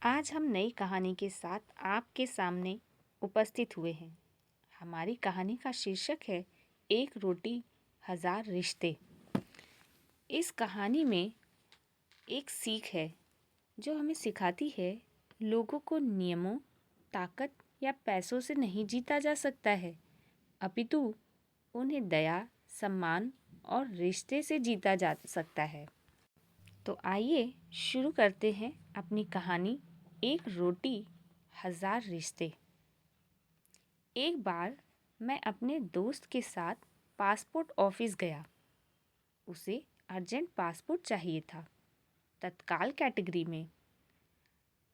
आज हम नई कहानी के साथ आपके सामने उपस्थित हुए हैं। हमारी कहानी का शीर्षक है एक रोटी हजार रिश्ते। इस कहानी में एक सीख है जो हमें सिखाती है लोगों को नियमों, ताकत या पैसों से नहीं जीता जा सकता है, अपितु उन्हें दया, सम्मान और रिश्ते से जीता जा सकता है। तो आइए शुरू करते हैं अपनी कहानी एक रोटी हजार रिश्ते। एक बार मैं अपने दोस्त के साथ पासपोर्ट ऑफिस गया। उसे अर्जेंट पासपोर्ट चाहिए था, तत्काल कैटेगरी में।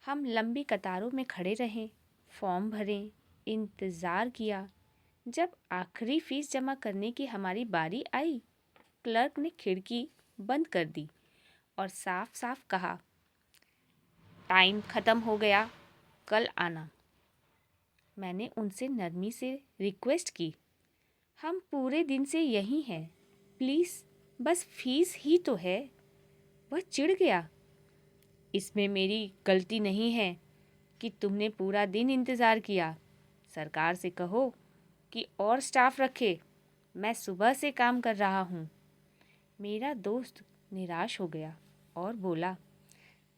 हम लंबी कतारों में खड़े रहे, फॉर्म भरे, इंतज़ार किया। जब आखिरी फीस जमा करने की हमारी बारी आई, क्लर्क ने खिड़की बंद कर दी और साफ साफ कहा, टाइम ख़त्म हो गया, कल आना। मैंने उनसे नरमी से रिक्वेस्ट की, हम पूरे दिन से यहीं हैं, प्लीज़ बस फीस ही तो है। वह चिढ़ गया, इसमें मेरी गलती नहीं है कि तुमने पूरा दिन इंतज़ार किया। सरकार से कहो कि और स्टाफ रखे, मैं सुबह से काम कर रहा हूँ। मेरा दोस्त निराश हो गया और बोला,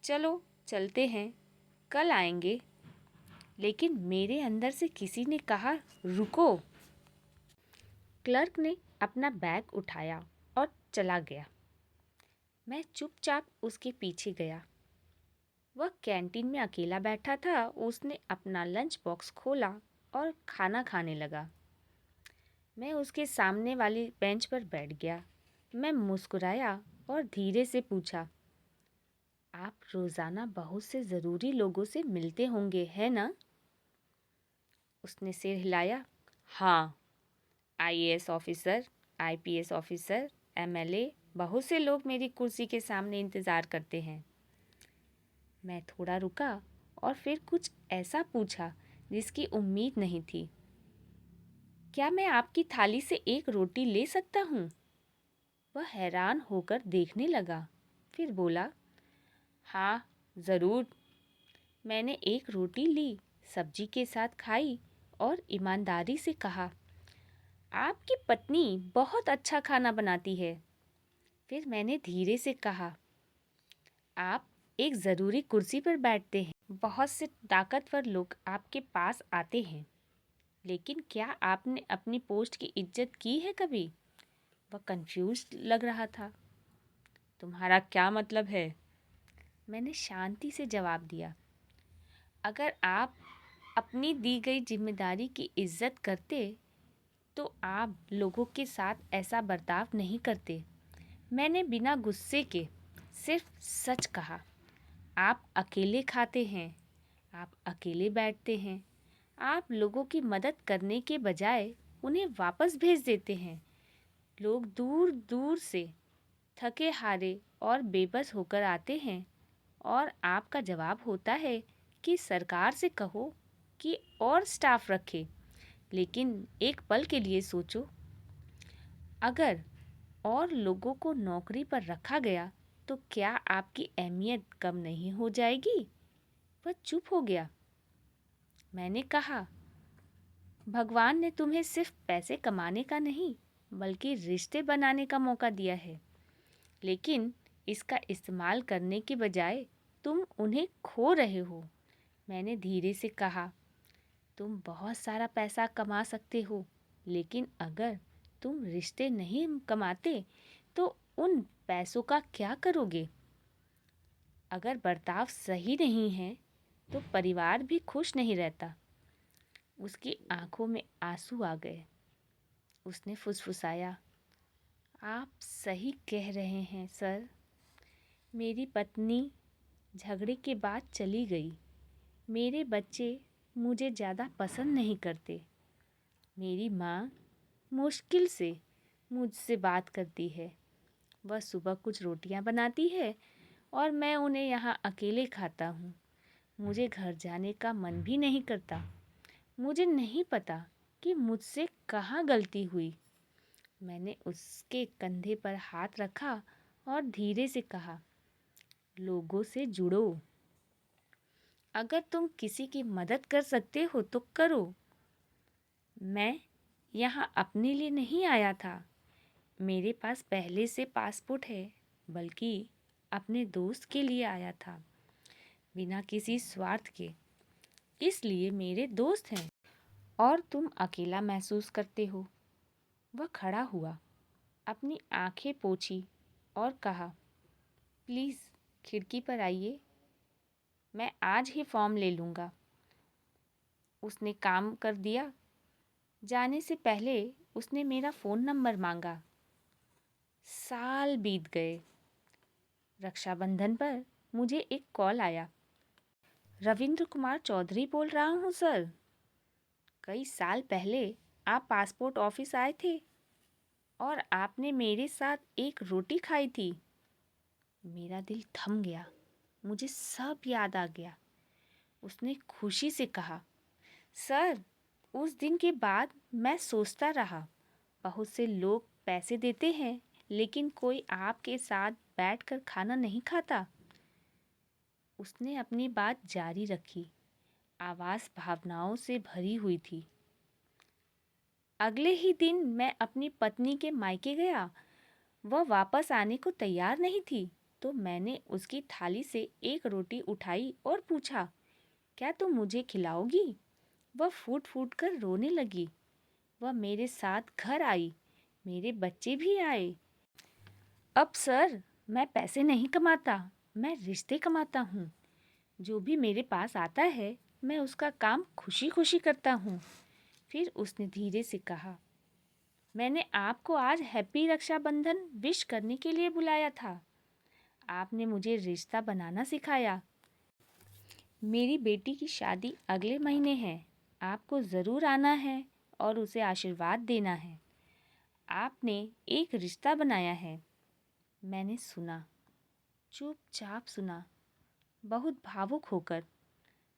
चलो चलते हैं, कल आएंगे। लेकिन मेरे अंदर से किसी ने कहा, रुको। क्लर्क ने अपना बैग उठाया और चला गया। मैं चुपचाप उसके पीछे गया। वह कैंटीन में अकेला बैठा था। उसने अपना लंच बॉक्स खोला और खाना खाने लगा। मैं उसके सामने वाली बेंच पर बैठ गया। मैं मुस्कुराया और धीरे से पूछा, आप रोज़ाना बहुत से ज़रूरी लोगों से मिलते होंगे, है ना? उसने सिर हिलाया, हाँ, IAS officer, IPS officer, MLA, बहुत से लोग मेरी कुर्सी के सामने इंतज़ार करते हैं। मैं थोड़ा रुका और फिर कुछ ऐसा पूछा जिसकी उम्मीद नहीं थी, क्या मैं आपकी थाली से एक रोटी ले सकता हूँ? वह हैरान होकर देखने लगा, फिर बोला, हाँ, ज़रूर। मैंने एक रोटी ली, सब्जी के साथ खाई और ईमानदारी से कहा, आपकी पत्नी बहुत अच्छा खाना बनाती है। फिर मैंने धीरे से कहा, आप एक ज़रूरी कुर्सी पर बैठते हैं, बहुत से ताकतवर लोग आपके पास आते हैं, लेकिन क्या आपने अपनी पोस्ट की इज्जत की है कभी? वह कंफ्यूज लग रहा था। तुम्हारा क्या मतलब है? मैंने शांति से जवाब दिया, अगर आप अपनी दी गई जिम्मेदारी की इज्जत करते तो आप लोगों के साथ ऐसा बर्ताव नहीं करते। मैंने बिना गुस्से के सिर्फ सच कहा, आप अकेले खाते हैं, आप अकेले बैठते हैं, आप लोगों की मदद करने के बजाय उन्हें वापस भेज देते हैं। लोग दूर दूर से थके हारे और बेबस होकर आते हैं और आपका जवाब होता है कि सरकार से कहो कि और स्टाफ रखे। लेकिन एक पल के लिए सोचो, अगर और लोगों को नौकरी पर रखा गया तो क्या आपकी अहमियत कम नहीं हो जाएगी? वह चुप हो गया। मैंने कहा, भगवान ने तुम्हें सिर्फ पैसे कमाने का नहीं बल्कि रिश्ते बनाने का मौका दिया है, लेकिन इसका इस्तेमाल करने के बजाय तुम उन्हें खो रहे हो। मैंने धीरे से कहा, तुम बहुत सारा पैसा कमा सकते हो, लेकिन अगर तुम रिश्ते नहीं कमाते तो उन पैसों का क्या करोगे? अगर बर्ताव सही नहीं है तो परिवार भी खुश नहीं रहता। उसकी आंखों में आंसू आ गए। उसने फुसफुसाया, आप सही कह रहे हैं सर। मेरी पत्नी झगड़े के बाद चली गई। मेरे बच्चे मुझे ज़्यादा पसंद नहीं करते। मेरी माँ मुश्किल से मुझसे बात करती है। वह सुबह कुछ रोटियां बनाती है और मैं उन्हें यहाँ अकेले खाता हूँ। मुझे घर जाने का मन भी नहीं करता। मुझे नहीं पता कि मुझसे कहाँ गलती हुई। मैंने उसके कंधे पर हाथ रखा और धीरे से कहा, लोगों से जुड़ो। अगर तुम किसी की मदद कर सकते हो तो करो। मैं यहाँ अपने लिए नहीं आया था। मेरे पास पहले से पासपोर्ट है, बल्कि अपने दोस्त के लिए आया था, बिना किसी स्वार्थ के। इसलिए मेरे दोस्त हैं। और तुम अकेला महसूस करते हो। वह खड़ा हुआ, अपनी आंखें पोंछी और कहा, प्लीज़ खिड़की पर आइए, मैं आज ही फॉर्म ले लूँगा। उसने काम कर दिया। जाने से पहले उसने मेरा फ़ोन नंबर मांगा। साल बीत गए। रक्षाबंधन पर मुझे एक कॉल आया। रविंद्र कुमार चौधरी बोल रहा हूँ सर। कई साल पहले आप पासपोर्ट ऑफिस आए थे और आपने मेरे साथ एक रोटी खाई थी। मेरा दिल थम गया। मुझे सब याद आ गया। उसने खुशी से कहा, सर, उस दिन के बाद मैं सोचता रहा, बहुत से लोग पैसे देते हैं लेकिन कोई आपके साथ बैठकर खाना नहीं खाता। उसने अपनी बात जारी रखी। आवाज़ भावनाओं से भरी हुई थी। अगले ही दिन मैं अपनी पत्नी के मायके गया। वह वापस आने को तैयार नहीं थी, तो मैंने उसकी थाली से एक रोटी उठाई और पूछा, क्या तुम मुझे खिलाओगी? वह फूट फूट कर रोने लगी। वह मेरे साथ घर आई। मेरे बच्चे भी आए। अब सर, मैं पैसे नहीं कमाता, मैं रिश्ते कमाता हूँ। जो भी मेरे पास आता है, मैं उसका काम खुशी खुशी करता हूँ। फिर उसने धीरे से कहा, मैंने आपको आज हैप्पी रक्षाबंधन विश करने के लिए बुलाया था। आपने मुझे रिश्ता बनाना सिखाया। मेरी बेटी की शादी अगले महीने है। आपको ज़रूर आना है और उसे आशीर्वाद देना है। आपने एक रिश्ता बनाया है। मैंने सुना, चुपचाप सुना, बहुत भावुक होकर।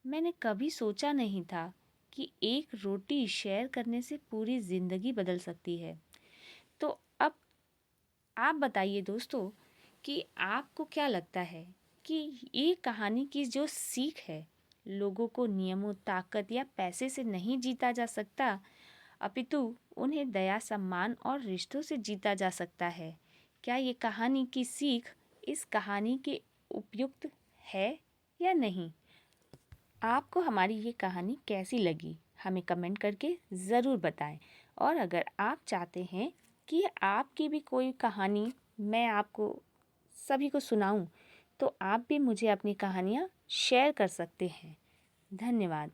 मैंने कभी सोचा नहीं था कि एक रोटी शेयर करने से पूरी ज़िंदगी बदल सकती है। तो अब आप बताइए दोस्तों कि आपको क्या लगता है कि ये कहानी की जो सीख है, लोगों को नियमों, ताकत या पैसे से नहीं जीता जा सकता, अपितु उन्हें दया, सम्मान और रिश्तों से जीता जा सकता है। क्या ये कहानी की सीख इस कहानी के उपयुक्त है या नहीं? आपको हमारी ये कहानी कैसी लगी, हमें कमेंट करके ज़रूर बताएं। और अगर आप चाहते हैं कि आपकी भी कोई कहानी मैं आपको सभी को सुनाऊं, तो आप भी मुझे अपनी कहानियाँ शेयर कर सकते हैं। धन्यवाद।